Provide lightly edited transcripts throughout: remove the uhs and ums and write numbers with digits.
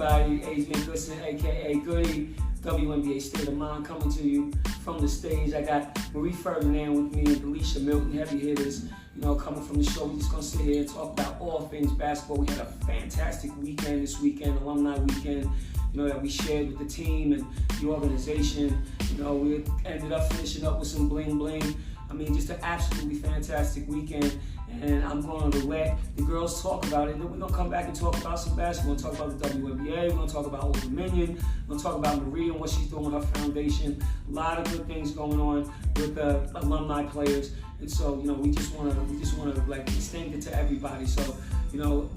everybody. Adrienne Goodson, aka Goody, WNBA State of Mind, coming to you from the stage. I got Marie Ferdinand with me and Delisha Milton, heavy hitters, coming from the show. We're just gonna sit here and talk about all things basketball. We had a fantastic weekend this weekend, alumni weekend, that we shared with the team and the organization. We ended up finishing up with some bling bling. I mean, just an absolutely fantastic weekend. And I'm going to let the girls talk about it. And then we're going to come back and talk about some basketball. We're going to talk about the WNBA. We're going to talk about Old Dominion. We're going to talk about Marie and what she's doing with her foundation. A lot of good things going on with the alumni players. And so, we just want to like extend it to everybody. So,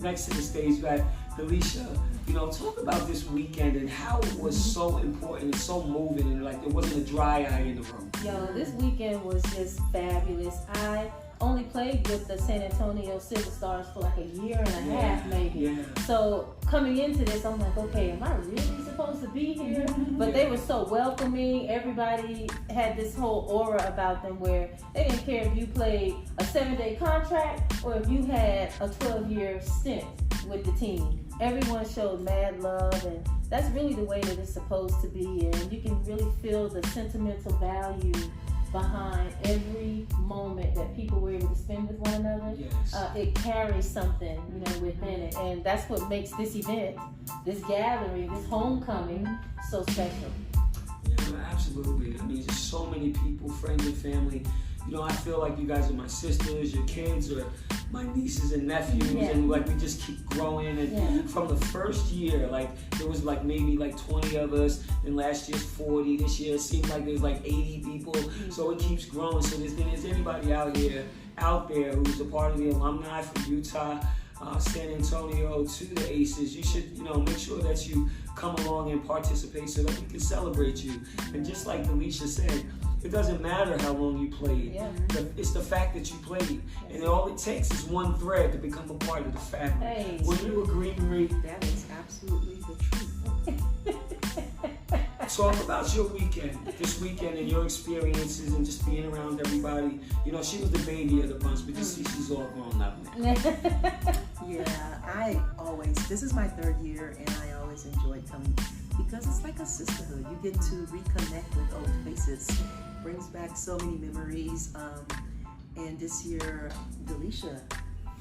next to the stage, we got Delisha. Talk about this weekend and how it was so important and so moving, and like there wasn't a dry eye in the room. This weekend was just fabulous. I only played with the San Antonio Silver Stars for like a year and a half, maybe. Yeah. So coming into this, I'm like, okay, am I really supposed to be here? But they were so welcoming. Everybody had this whole aura about them where they didn't care if you played a 7-day contract or if you had a 12-year stint with the team. Everyone showed mad love, and that's really the way that it's supposed to be. And you can really feel the sentimental value behind every moment that people were able to spend with one another. Yes. It carries something, within it, and that's what makes this event, this gathering, this homecoming, so special. Yeah, absolutely. I mean, just so many people, friends and family. I feel like you guys are my sisters, your kids are my nieces and nephews, and like we just keep growing. And from the first year, like there was like maybe like 20 of us, and last year's 40. This year it seems like there's like 80 people. So it keeps growing. So there's anybody out there who's a part of the alumni from Utah, San Antonio to the Aces, you should make sure that you come along and participate so that we can celebrate you. And just like Delisha said, it doesn't matter how long you played. Yeah. It's the fact that you played. And all it takes is one thread to become a part of the family. Hey. Would you agree, Marie? That is absolutely the truth. Talk about your weekend, this weekend, and your experiences and just being around everybody. She was the baby of the bunch, but you see she's all grown up now. This is my 3rd year, and I always enjoyed coming because it's like a sisterhood. You get to reconnect with old faces. Brings back so many memories. And this year, Delisha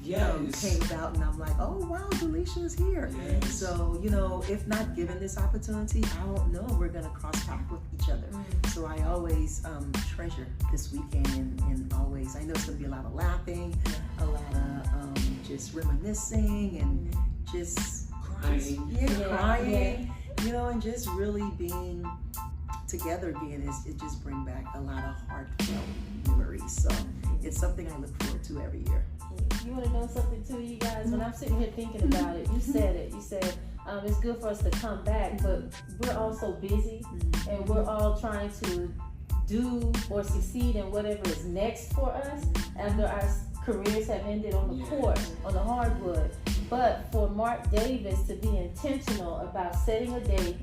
came about, and I'm like, oh wow, Delisha is here. Yes. So, if not given this opportunity, I don't know we're gonna cross paths with each other. So I always treasure this weekend, and always, I know it's gonna be a lot of laughing, a lot of just reminiscing, and just crying, and just really being together again. It just brings back a lot of heartfelt memories. So it's something I look forward to every year. You want to know something too, you guys? When I'm sitting here thinking about it, you said it. You said it's good for us to come back, but we're all so busy, and we're all trying to do or succeed in whatever is next for us after our careers have ended on the court, on the hardwood. But for Mark Davis to be intentional about setting a date,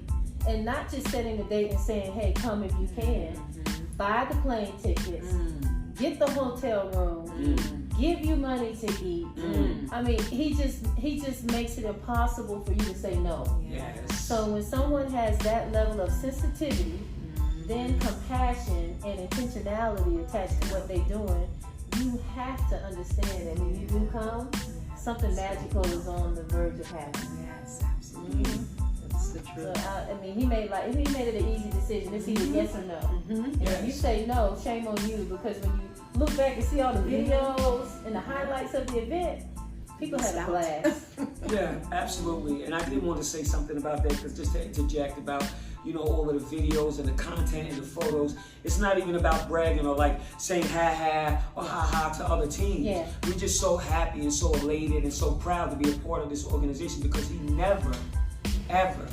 and not just setting a date and saying, hey, come if you can, buy the plane tickets, get the hotel room, give you money to eat. I mean, he just makes it impossible for you to say no. Yes. So when someone has that level of sensitivity, then compassion and intentionality attached to what they're doing, you have to understand that when you do come, something magical is on the verge of happening. Yes, absolutely. That's the truth. So he made it an easy decision. It's either yes or no. And if you say no, shame on you, because when you look back and see all the videos and the highlights of the event, people had a blast. Yeah, absolutely. And I did want to say something about that, because just to interject about all of the videos and the content and the photos, it's not even about bragging or like saying ha or ha to other teams. Yeah. We're just so happy and so elated and so proud to be a part of this organization, because he never, ever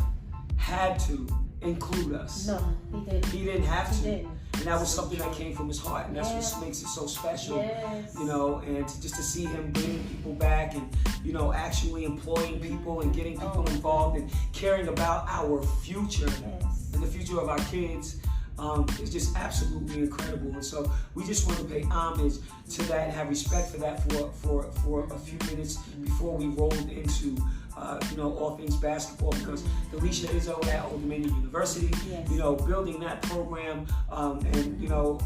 had to include us. No, he didn't. He didn't have to. He didn't. And that was something that came from his heart, and that's what makes it so special. Yes. And just to see him bringing people back, and actually employing people and getting people involved and caring about our future and the future of our kids. It's just absolutely incredible. And so we just want to pay homage to that and have respect for that for a few minutes before we rolled into all things basketball, because Delisha is over at Old Dominion University, Yes. Building that program, and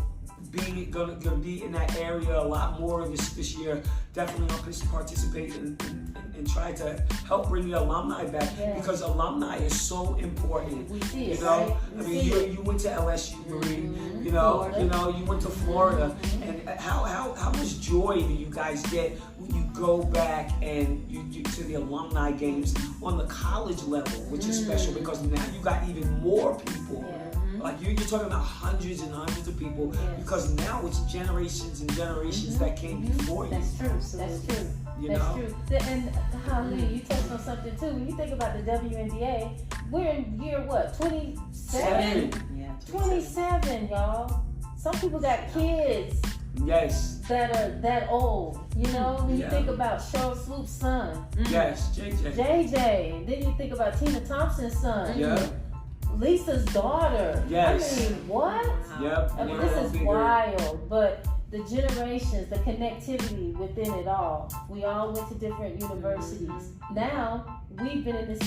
being gonna be in that area a lot more this year. Definitely gonna participate and try to help bring the alumni back, Yes. because alumni is so important. We see it, You know, right? I mean, you went to LSU, Marie. You went to Florida, and how much joy do you guys get when you go back and you to the alumni games on the college level, which is special because now you got even more people. Yeah. Like you're talking about hundreds and hundreds of people, Yes. because now it's generations and generations that came before you. That's true. That's true. You That's know? true. And Holly, you touched on something too. When you think about the WNBA, we're in year what? 27? Yeah, 27, y'all. Some people got kids Yes. that are that old. When you Yeah. think about Cheryl Swoop's son, Yes. JJ. JJ. Then you think about Tina Thompson's son, Yeah. Lisa's daughter. Yes. I mean, what? Yep. I mean, They're all this is bigger. wild, but the generations, the connectivity within it all. We all went to different universities. Now we've been in this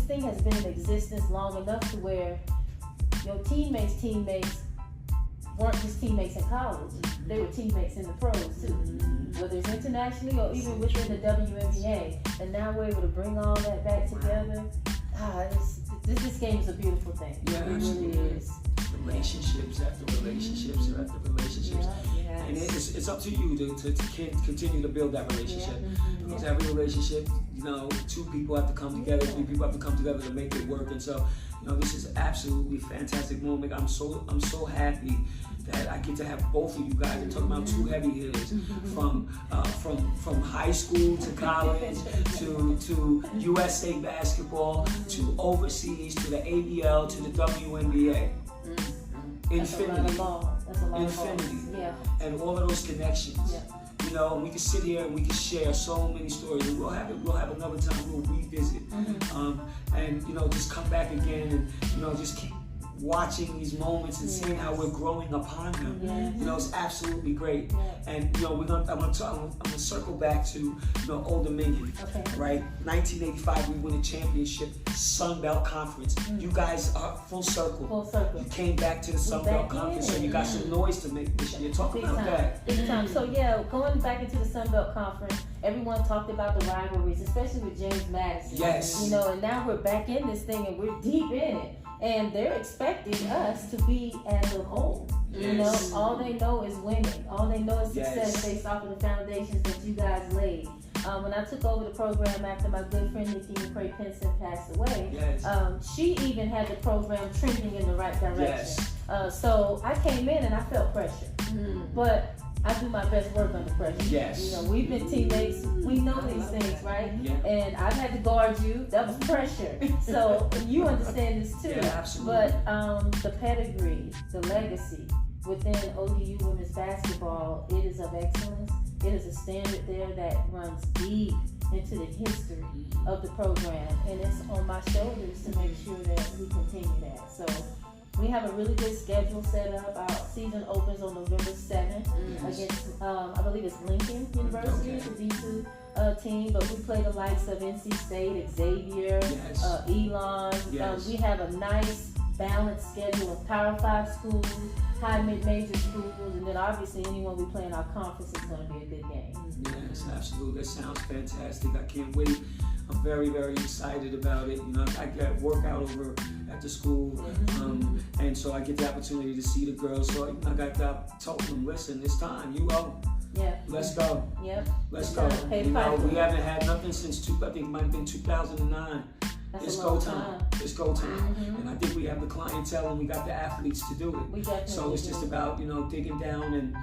thing has been in existence long enough to where your teammates weren't just teammates in college. They were teammates in the pros too, whether it's internationally or even within the WNBA. And now we're able to bring all that back together. This game is a beautiful thing. Yeah, It really absolutely. is. Relationships after relationships after relationships. Yeah. And it's up to you to continue to build that relationship. Because every relationship, two people have to come together, three people have to come together to make it work. And so, this is absolutely fantastic moment. I'm so happy that I get to have both of you guys. I'm talking about two heavy hitters from high school to college to USA basketball to overseas to the ABL to the WNBA. Infinity. That's a lot of balls. Infinity. Yeah. And all of those connections. Yeah. We can sit here and we can share so many stories. And we'll have another time. We'll revisit, and just come back again, and just keep watching these moments and seeing how we're growing upon them. Yes. It's absolutely great. Yeah. And I'm gonna circle back to Old Dominion. Okay. Right, 1985 we win a championship, Sun Belt Conference. You guys are full circle. Full circle. You came back to the Sun Belt Conference, so you got some noise to make this year. Talk Big about time. that. Big time. So going back into the Sun Belt Conference, everyone talked about the rivalries, especially with James Madison. Yes. And now we're back in this thing and we're deep in it. And they're expecting us to be as a whole. Yes. All they know is winning. All they know is success Yes. based off of the foundations that you guys laid. When I took over the program after my good friend Nikki McCray Pinson passed away, Yes. she even had the program trending in the right direction. Yes. So I came in and I felt pressure. But I do my best work under pressure. Yes. We've been teammates. We know these things, right? Yeah. And I've had to guard you. That was pressure. So you understand this too. Yeah, absolutely. But the pedigree, the legacy within ODU women's basketball, it is of excellence. It is a standard there that runs deep into the history of the program. And it's on my shoulders to make sure that we continue that. So we have a really good schedule set up. Our season opens on November 7th against, I believe it's Lincoln University, Okay. the D2 team. But we play the likes of NC State, Xavier, Yes. Elon. Yes. We have a nice balanced schedule of Power 5 schools, high mid-major schools, and then obviously anyone we play in our conference is going to be a good game. Yes, absolutely. That sounds fantastic. I can't wait. I'm very, very excited about it. I get workout over at the school, and so I get the opportunity to see the girls. So I told them, listen, it's time. You go. Yeah. Let's go. Yep. Let's It's go. time to pay the piper. We haven't had nothing since I think it might have been 2009. That's It's a go long time. It's go time. And I think we have the clientele and we got the athletes to do it. We definitely So it's just do. about, digging down and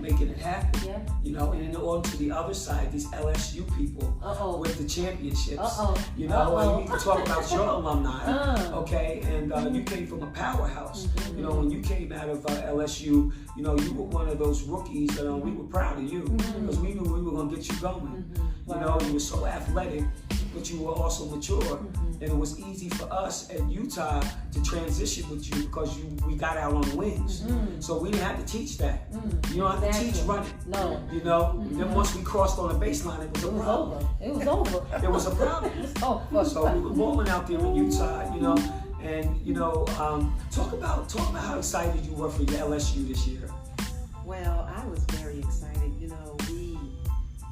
making it happen. Yeah. And then on to the other side, these LSU people Uh-oh. with the championships. Uh-oh. And we can talk about your alumni, okay? And you came from a powerhouse. When you came out of LSU, you were one of those rookies. We were proud of you because we knew we were going to get you going. You were so athletic, but you were also mature. and it was easy for us at Utah to transition with you because we got out on the wings. So we didn't have to teach that. You don't have to teach running. No. You know, then once we crossed on the baseline, it was a problem. It was over. There was a problem. So we were balling out there in Utah, you know, and you know, talk about how excited you were for your LSU this year. Well, I was very excited. You know, we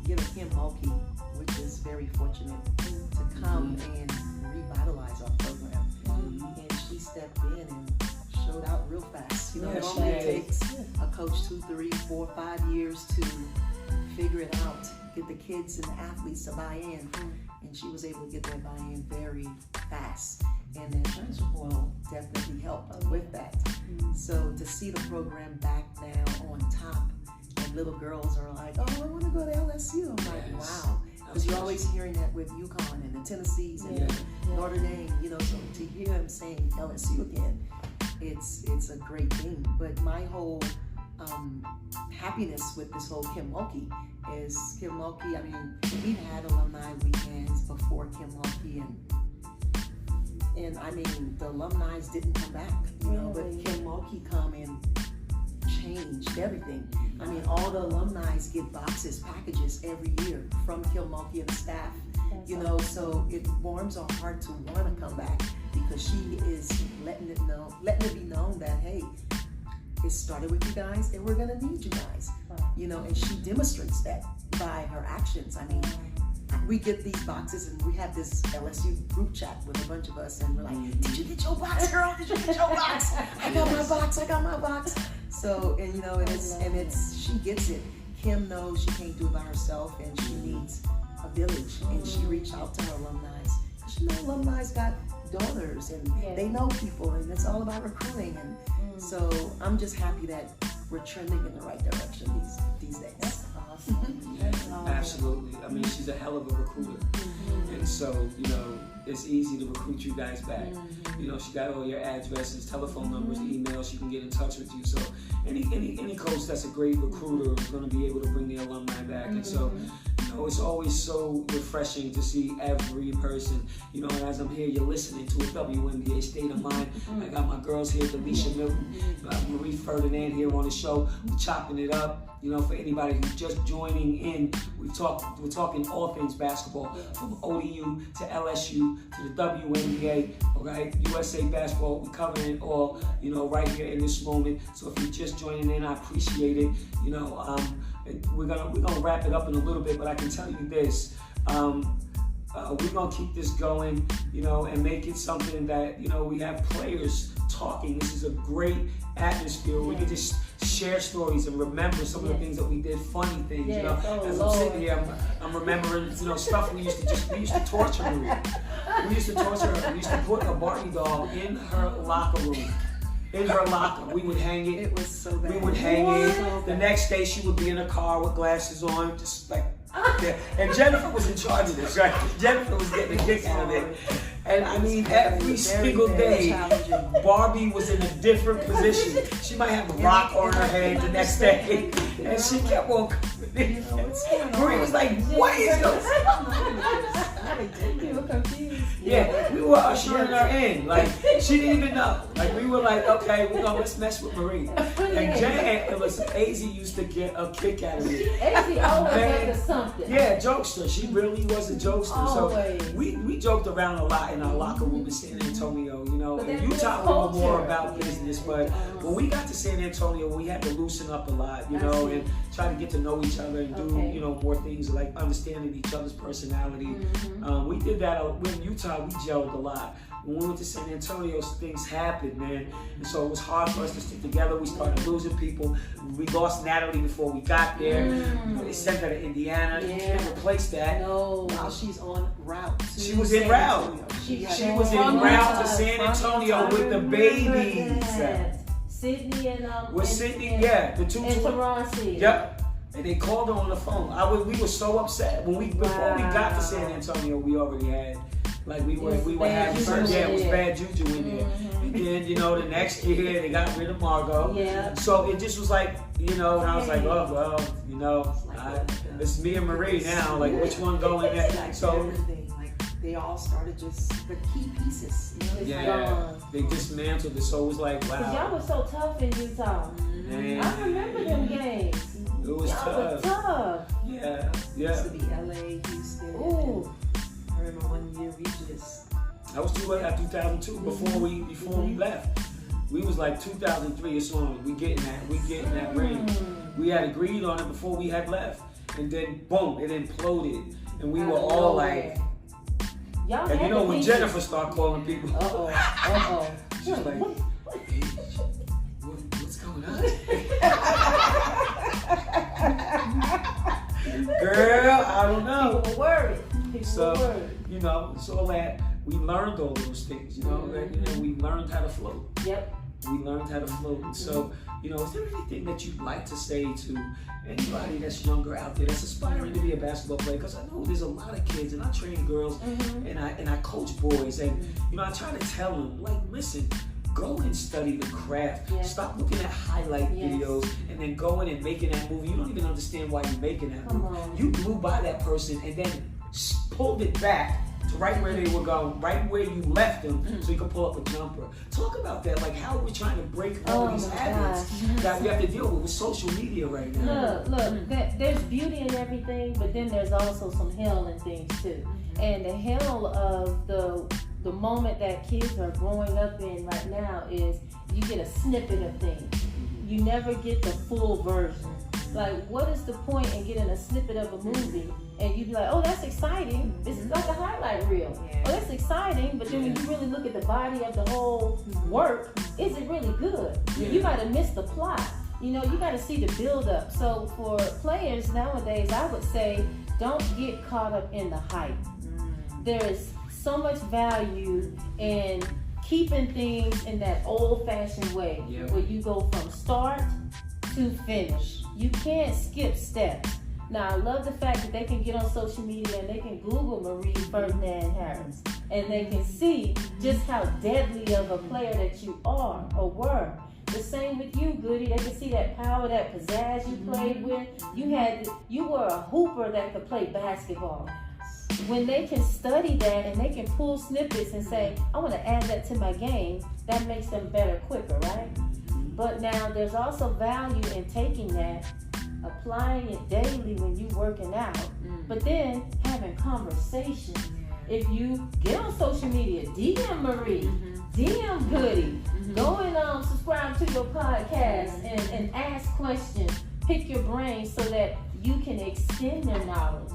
get Kim Mulkey, which is very fortunate to come and revitalize our program. And she stepped in and showed out real fast. You know, normally it takes a coach 2, 3, 4, 5 years to figure it out, get the kids and the athletes to buy in. And she was able to get that buy-in very fast. And then transfer portal definitely helped with that. So to see the program back now on top, and little girls are like, oh, I want to go to LSU. I'm like, wow. Because you're always hearing that with UConn and the Tennessees and Notre Dame, you know, so to hear them saying LSU again, it's a great thing. But my whole happiness with this whole Kim Mulkey is Kim Mulkey. I mean, we've had alumni weekends before Kim Mulkey, and I mean, the alumni didn't come back, you know, but Kim Mulkey come and changed everything. I mean, all the alumni get boxes, packages every year from Kim Mulkey and the staff, you know, so it warms our heart to want to come back because she is letting it be known that, hey, it started with you guys and we're going to need you guys, you know, and she demonstrates that by her actions. I mean, we get these boxes and we have this LSU group chat with a bunch of us and we're like, did you get your box, girl? Did you get your box? I got my box. So, and you know, and it's she gets it. Kim knows she can't do it by herself and she needs a village, and she reached out to her alumni. She know alumni's got daughters and they know people, and it's all about recruiting. And so I'm just happy that we're trending in the right direction these days. That's awesome. Absolutely. I mean, she's a hell of a recruiter. And so, you know, it's easy to recruit you guys back. You know, she got all your addresses, telephone numbers, emails. She can get in touch with you. So any coach that's a great recruiter is going to be able to bring the alumni back. And so, you know, it's always so refreshing to see every person. You know, and as I'm here, you're listening to a WNBA State of Mind. I got my girls here, Delisha, Milton, Marie Ferdinand here on the show. We're chopping it up. You know, for anybody who's just joining in, we're talking all things basketball, from ODU to LSU to the WNBA, all right, USA basketball. We're covering it all, you know, right here in this moment. So if you're just joining in, I appreciate it. You know, we're gonna wrap it up in a little bit, but I can tell you this. We're gonna keep this going, you know, and make it something that, you know, we have players talking. This is a great atmosphere. We can just share stories and remember some of the things that we did, funny things, you know. As I'm sitting here, I'm remembering, you know, stuff we used to torture Marie. We used to torture her. We used to put a Barbie doll in her locker room. In her locker, we would hang it. It was so bad. We would hang it. The next day, she would be in a car with glasses on, just like. And Jennifer was in charge of this, right? Jennifer was getting a kick out of it. And I mean, every single day, Barbie was in a different position. She might have a rock on her head the next day. And she kept on coming in. Marie was like, what is this? You were confused. Yeah, we were ushering her in. Like, she didn't even know. Like, we were like, okay, let's mess with Marie. And AZ used to get a kick out of it. AZ always up to something. Yeah, jokester. She really was a jokester. Always. So we joked around a lot in our locker room in San Antonio. You know, but in Utah we were more about business. But when we got to San Antonio, we had to loosen up a lot, you know, and try to get to know each other and do, you know, more things like understanding each other's personality. We did that in Utah. We gelled a lot. When we went to San Antonio, things happened, man. And so it was hard for us to stick together. We started losing people. We lost Natalie before we got there. They sent her to Indiana. You can't replace that. No, while she's on route. She was en route. She was en route to San Antonio with the babies. Sydney and with Sydney, the two. And Taurasi. Yep. And they called her on the phone. We were so upset before we got to San Antonio. We already had. Like we were having it was bad juju in there. And then, you know, the next year they got rid of Margot. Yeah. So it just was like, you know, and I was like, oh well, you know, it's me and Marie now. Like which one going there? So they all started just the key pieces. You know, It's Yeah, gone. they dismantled it. So it was like, Cause y'all wow. were so tough in Utah. Man, I remember them games. it was Y'all were tough. tough. Yeah, It yeah. used to be LA, Houston. Ooh. I remember one year we just. I was too late at 2002 before we left. We was like 2003 as long as we getting that ring. We had agreed on it before we had left, and then boom, it imploded, and we were all like, Y'all and had you know the when pieces. Jennifer started calling people, she's like, What? hey, what's going on? Girl, I don't know. People were worried. So, you know, it's all that we learned all those things, you know, and we learned how to float. Yep. We learned how to float. And so, you know, is there anything that you'd like to say to anybody that's younger out there that's aspiring to be a basketball player? Because I know there's a lot of kids, and I train girls, and I coach boys, and you know, I try to tell them, like, listen, go and study the craft. Yeah. Stop looking at highlight Yes. videos and then going and making that movie. You don't even understand why you're making that Come movie. on. You blew by that person and then pulled it back to right where they were going, right where you left them, so you could pull up a jumper. Talk about that, like how we're trying to break all these my habits gosh. that we have to deal with social media right now. Look, there's beauty in everything, but then there's also some hell in things too. And the hell of the moment that kids are growing up in right now is you get a snippet of things. You never get the full version. Like, what is the point in getting a snippet of a movie and you be like, oh, that's exciting. This is like a highlight reel. Oh, that's exciting. But then when you really look at the body of the whole work, is it really good? You might have missed the plot. You know, you got to see the build up. So for players nowadays, I would say don't get caught up in the hype. There is so much value in keeping things in that old-fashioned way, where you go from start to finish. You can't skip steps. Now, I love the fact that they can get on social media and they can Google Marie Ferdinand-Harris, and they can see just how deadly of a player that you are or were. The same with you, Goody. They can see that power, that pizzazz you played with. You were a hooper that could play basketball. When they can study that and they can pull snippets and say, I want to add that to my game, that makes them better quicker, right? But now there's also value in taking that, applying it daily when you're working out, but then having conversations. If you get on social media, DM Marie, DM Goody, go and subscribe to your podcast and ask questions, pick your brain so that you can extend their knowledge.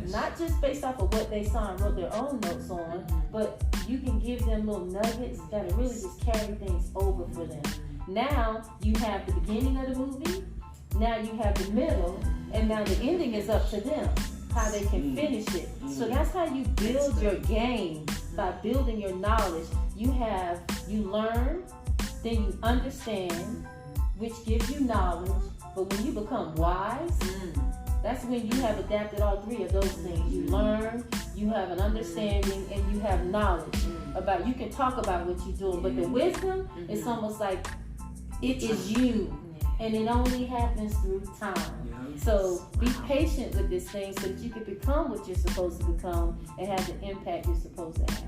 Not just based off of what they saw and wrote their own notes on, but you can give them little nuggets that really just carry things over for them. Now you have the beginning of the movie, now you have the middle, and now the ending is up to them, how they can finish it. So that's how you build your game, by building your knowledge. You learn, then you understand, which gives you knowledge, but when you become wise, that's when you have adapted all three of those things. You learn, you have an understanding, and you have knowledge about, you can talk about what you're doing, but the wisdom, it's almost like it is you, and it only happens through time. So be patient with this thing so that you can become what you're supposed to become and have the impact you're supposed to have.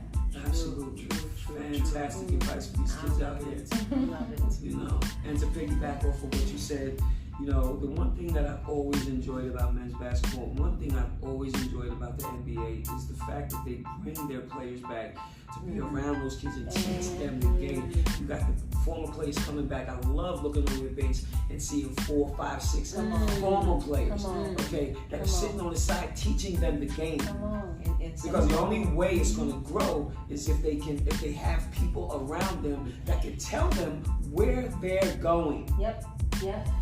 Absolutely. Fantastic advice for these kids out here. Love it. You know, and to piggyback off of what you said, you know, the one thing that I've always enjoyed about men's basketball, one thing I've always enjoyed about the NBA is the fact that they bring their players back to be around those kids and teach them the game. You got the former players coming back. I love looking on your bench and seeing 4, 5, 6 former players, okay, that are sitting on the side teaching them the game. Because the only way it's going to grow is if they have people around them that can tell them where they're going. Yep.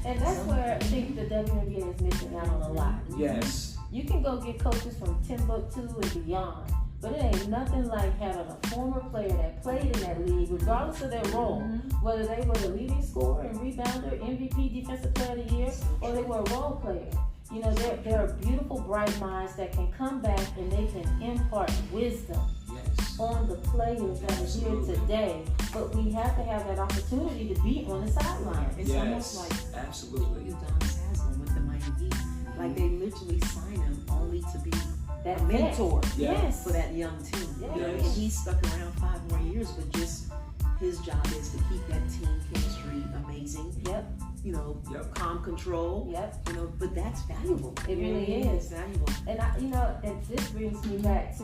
And that's where I think the WNBA is missing out on a lot. Yes. You can go get coaches from Timbuktu and beyond, but it ain't nothing like having a former player that played in that league, regardless of their role, whether they were the leading scorer and rebounder, MVP, defensive player of the year, or they were a role player. You know, there are beautiful, bright minds that can come back and they can impart wisdom on the players that are here today. But we have to have that opportunity to be on the sideline. It's almost like absolutely Udonis Haslam with the Miami Heat. Like they literally sign him only to be that a mentor Yes. for that young team. Yes. You know, and he's stuck around 5 more years, but just his job is to keep that team chemistry amazing. Yep. You know, Yep. calm control. Yep. You know, but that's valuable. It really is. It's valuable. And and this brings me back to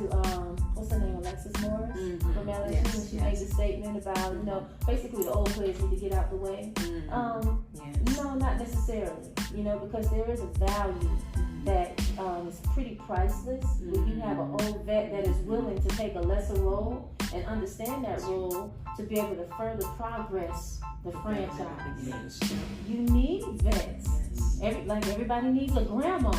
what's her name, Alexis Morris from LSU, Yes, when she yes. made the statement about basically the old players need to get out the way. Yes. No, not necessarily. Because there is a value that is pretty priceless when you have an old vet that is willing to take a lesser role and understand that role to be able to further progress the franchise. Yes. You need vets. Everybody needs a grandma.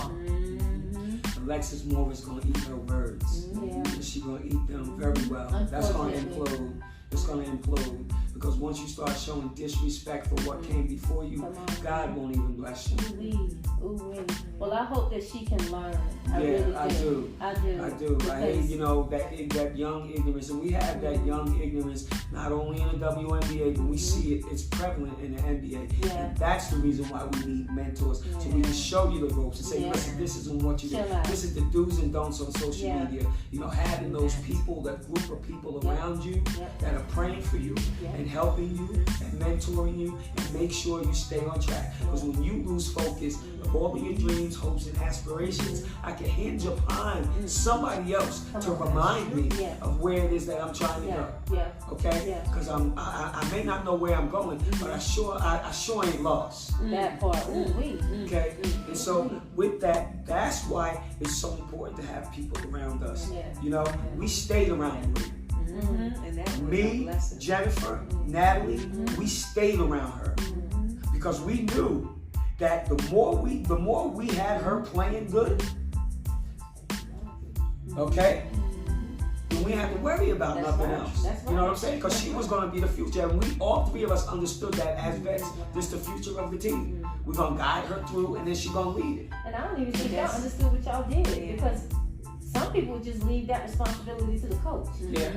Alexis Moore is going to eat her words. Yeah. And she's going to eat them very well. That's going to implode. It's going to implode. Because once you start showing disrespect for what came before you, God won't even bless you. Ooh-wee. Well, I hope that she can learn. I really do. I do. I hate, that young ignorance. And we have that young ignorance not only in the WNBA, but we see it. It's prevalent in the NBA. Yeah. And that's the reason why we need mentors. So we can show you the ropes and say, listen, this isn't what you do. This is the do's and don'ts on social media. Having those people, that group of people around you that are praying for you and helping you and mentoring you and make sure you stay on track. Because when you lose focus of all of your dreams, hopes, and aspirations, I can hinge upon somebody else to remind me of where it is that I'm trying to go. Okay? Because I may not know where I'm going, but I sure ain't lost. That part. Okay? And so with that, that's why it's so important to have people around us. We stayed around with And that was me, Jennifer, Natalie, we stayed around her because we knew that the more we had her playing good, okay, then we didn't have to worry about nothing else. You know what I'm saying? Because she was going to be the future, and all three of us understood that as vets, this is the future of the team. We're going to guide her through, and then she's going to lead it. And I don't even think y'all understood what y'all did because some people just leave that responsibility to the coach. Yeah.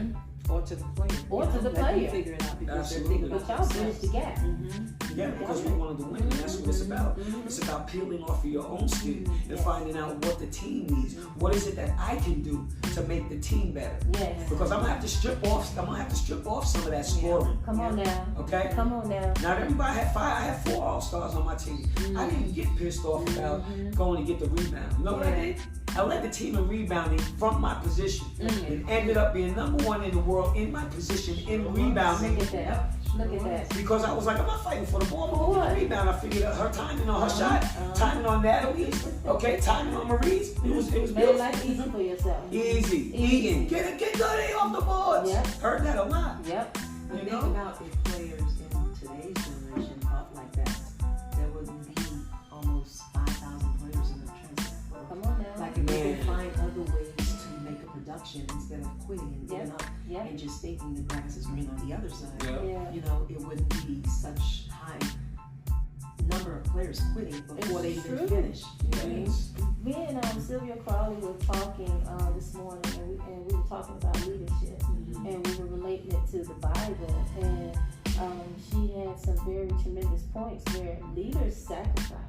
Or to the player. Or to the player. Figure it out because Absolutely. But y'all bridged the gap. Yeah, because we wanted to win, and that's what it's about. It's about peeling off of your own skin and finding out what the team needs. What is it that I can do to make the team better? Yes. Because I'm gonna have to strip off some of that scoring. Come on now. Okay? Come on now. Not everybody had 5. I had 4 all-stars on my team. I didn't get pissed off about going to get the rebound. You know what I did? I led the team in rebounding from my position and ended up being number 1 in the world in my position in rebounding. Look at that. Look at that. Because I was like, I'm not fighting for the ball, I'm going to rebound. I figured out her timing on her shot, timing on Natalie, okay, timing on Marie's. It was Made beautiful. life easy for yourself. Easy. Egan, get Goody off the boards. Yep. Heard that a lot. Yep. But think about if players in today's generation thought like that, there wouldn't be almost 5,000 players in the transfer portal. Come on now. Like if they can find other ways to make a production instead of quitting and giving up and just thinking the grass is green on the other side. It wouldn't be such high number of players quitting before they even finish. Me and Sylvia Crawley were talking this morning, and we were talking about leadership, and we were relating it to the Bible, and she had some very tremendous points where leaders sacrifice.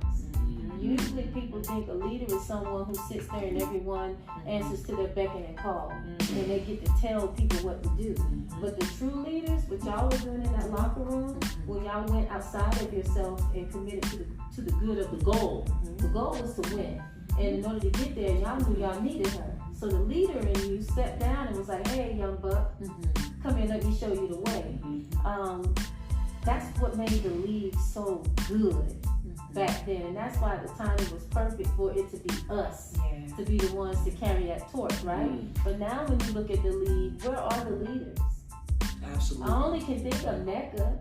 Usually people think a leader is someone who sits there and everyone answers to their beck and call, and they get to tell people what to do. But the true leaders, what y'all were doing in that locker room, when y'all went outside of yourself and committed to the good of the goal. The goal was to win. And in order to get there, y'all knew y'all needed her. So the leader in you stepped down and was like, hey, young buck, come here, let me show you the way. That's what made the league so good back then. And that's why the timing was perfect for it to be us, to be the ones to carry that torch, right? But now when you look at the league, where are the leaders? Absolutely. I only can think of NECA.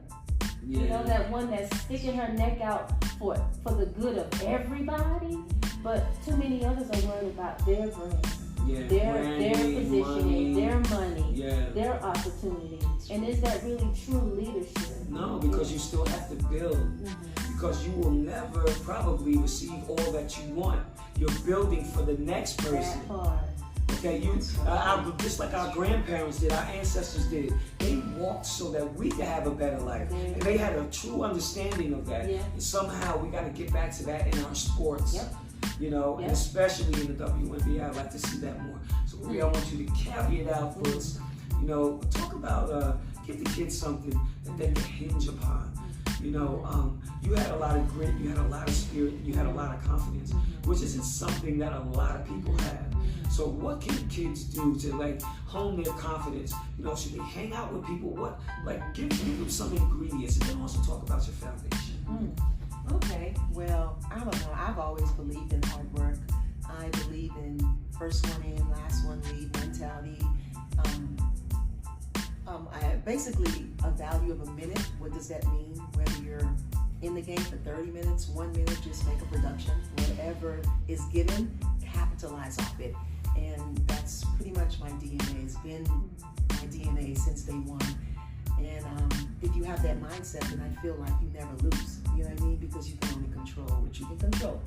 You know, that one that's sticking her neck out for the good of everybody. But too many others are worried about their brand, their positioning, their money, their opportunity. And is that really true leadership? No, because you still have to build. Because you will never probably receive all that you want. You're building for the next person. That part. Okay, just like our grandparents did, our ancestors did. They walked so that we could have a better life. And they had a true understanding of that. And somehow we got to get back to that in our sports. you know, and especially in the WNBA, I'd like to see that more. So Marie, I want you to carry it out for us. You know, talk about, give the kids something that they can hinge upon. You know, you had a lot of grit, you had a lot of spirit, you had a lot of confidence, which isn't something that a lot of people have. So what can kids do to like hone their confidence? You know, should they hang out with people? What, like, give them some ingredients, and then also talk about your foundation. Okay, well, I don't know. I've always believed in hard work. I believe in first one in, last one leave mentality. I basically a value of a minute. What does that mean? Whether you're in the game for 30 minutes, 1 minute, just make a production. Whatever is given, capitalize off it. And that's pretty much my DNA. It's been my DNA since day one. And if you have that mindset, then I feel like you never lose. You know what I mean? Because you can only control what you can control.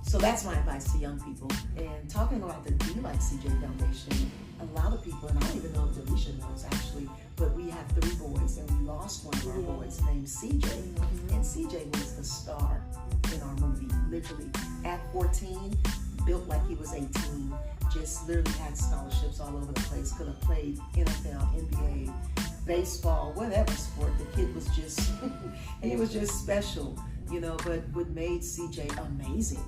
So that's my advice to young people. And talking about the Be Like CJ Foundation, a lot of people, and I don't even know if Delisha knows actually, but we have 3 boys, and we lost one of our boys named CJ. And CJ was the star in our movie, literally. At 14, built like he was 18, just literally had scholarships all over the place, could have played NFL, NBA, baseball, whatever sport. The kid was just, he was just special, you know, but what made CJ amazing,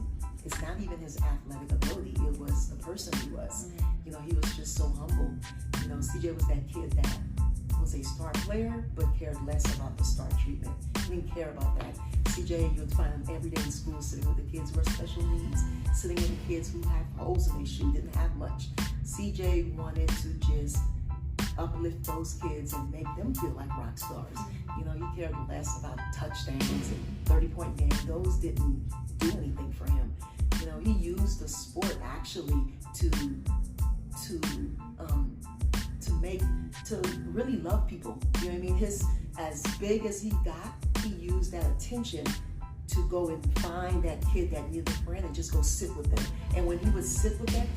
it's not even his athletic ability, it was the person he was. You know, he was just so humble. You know, CJ was that kid that was a star player, but cared less about the star treatment. He didn't care about that. CJ, you'd find him every day in school sitting with the kids who are special needs, sitting with the kids who have holes in their shoe, didn't have much. CJ wanted to just uplift those kids and make them feel like rock stars. You know, he cared less about touchdowns and 30-point games. Those didn't do anything for him. You know, he used the sport actually to really love people. You know what I mean? As big as he got, he used that attention to go and find that kid that needed a friend and just go sit with them. And when he would sit with that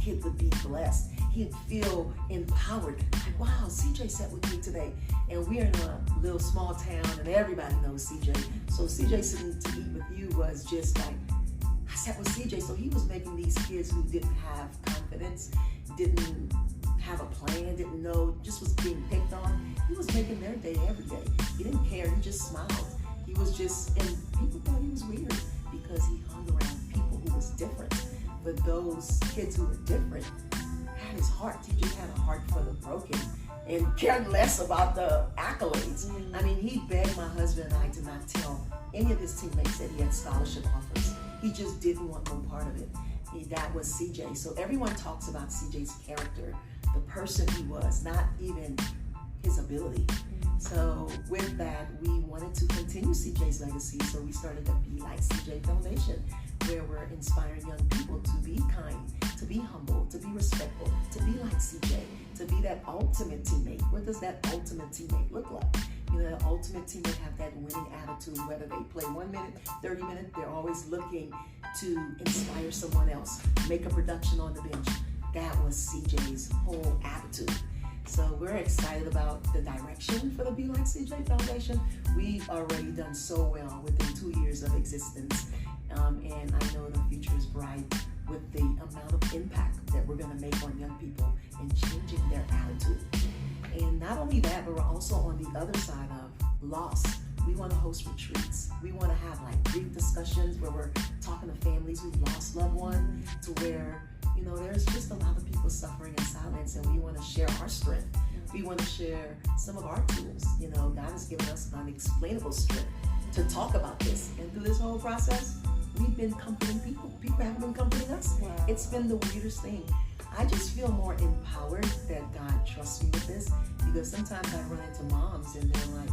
kid would be blessed. He'd feel empowered. Like, wow, CJ sat with me today. And we're in a little small town and everybody knows CJ. So CJ sitting to eat with you was just like, I sat with CJ. So he was making these kids who didn't have confidence, didn't have a plan, didn't know, just was being picked on. He was making their day every day. He didn't care, he just smiled. He was just, and people thought he was weird because he hung around people who was different. But those kids who were different had his heart. He just had a heart for the broken and cared less about the accolades. I mean, he begged my husband and I to not tell any of his teammates that he had scholarship offers. He just didn't want no part of it. That was CJ. So everyone talks about CJ's character, the person he was, not even his ability. So with that, we wanted to continue CJ's legacy. So we started the Be Like CJ Foundation, where we're inspiring young people to be kind, to be humble, to be respectful, to be like CJ, to be that ultimate teammate. What does that ultimate teammate look like? You know, the ultimate teammate have that winning attitude, whether they play 1 minute, 30 minutes, they're always looking to inspire someone else, make a production on the bench. That was CJ's whole attitude. So we're excited about the direction for the Be Like CJ Foundation. We've already done so well within 2 years of existence. And I know the future is bright with the amount of impact that we're going to make on young people and changing their attitude. And not only that, but we're also on the other side of loss. We want to host retreats. We want to have like brief discussions where we're talking to families who've lost loved one, to where, you know, there's just a lot of people suffering in silence, and we want to share our strength. We want to share some of our tools. You know, God has given us unexplainable strength to talk about this. And through this whole process, we've been comforting people. People haven't been comforting us. Wow. It's been the weirdest thing. I just feel more empowered that God trusts me with this, because sometimes I run into moms and they're like,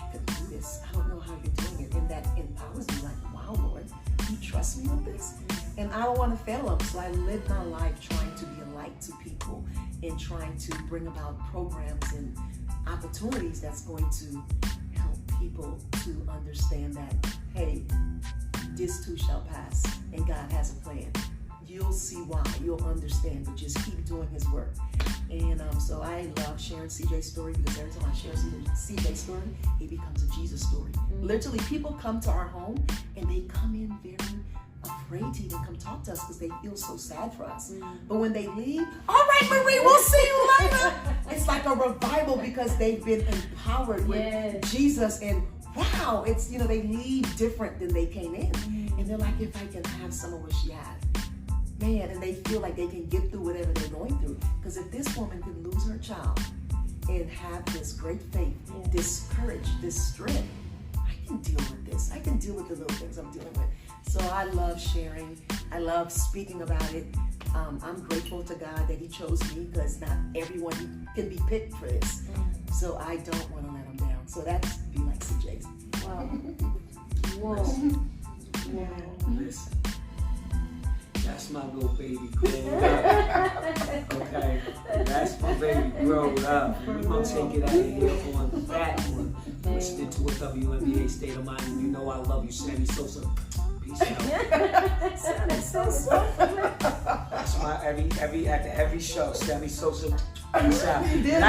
I could do this. I don't know how you're doing it. And that empowers me, like, wow, Lord, you trust me with this? And I don't want to fail them. So I live my life trying to be a light to people and trying to bring about programs and opportunities that's going to help people to understand that, hey, this too shall pass, and God has a plan. You'll see why, you'll understand, but just keep doing his work. And so I love sharing CJ's story because every time I share CJ's story, it becomes a Jesus story. Literally, people come to our home and they come in very afraid to even come talk to us because they feel so sad for us. But when they leave, all right, Marie, we'll see you later. It's like a revival because they've been empowered with Jesus, and wow, it's, they leave different than they came in. And they're like, if I can have some of what she has. Man, and they feel like they can get through whatever they're going through. Because if this woman can lose her child and have this great faith, this courage, this strength, I can deal with this. I can deal with the little things I'm dealing with. So I love sharing. I love speaking about it. I'm grateful to God that He chose me because not everyone can be picked for this. So I don't want to let them down. So that's be like CJ's. Wow. Whoa. Listen. That's my little baby growing up. Okay, that's my baby growing up. We're going to take it out of here on that one. Listening to a WNBA State of Mind. You know I love you, Sammy Sosa. Peace out. Sammy Sosa. That's my every show, Sammy Sosa. Peace out. And I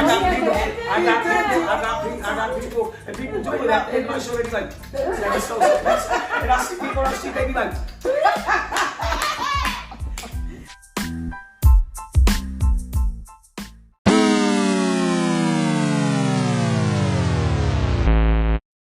got people, and people do it out in my show. They be like, Sammy Sosa. And I see people on the street, they be like,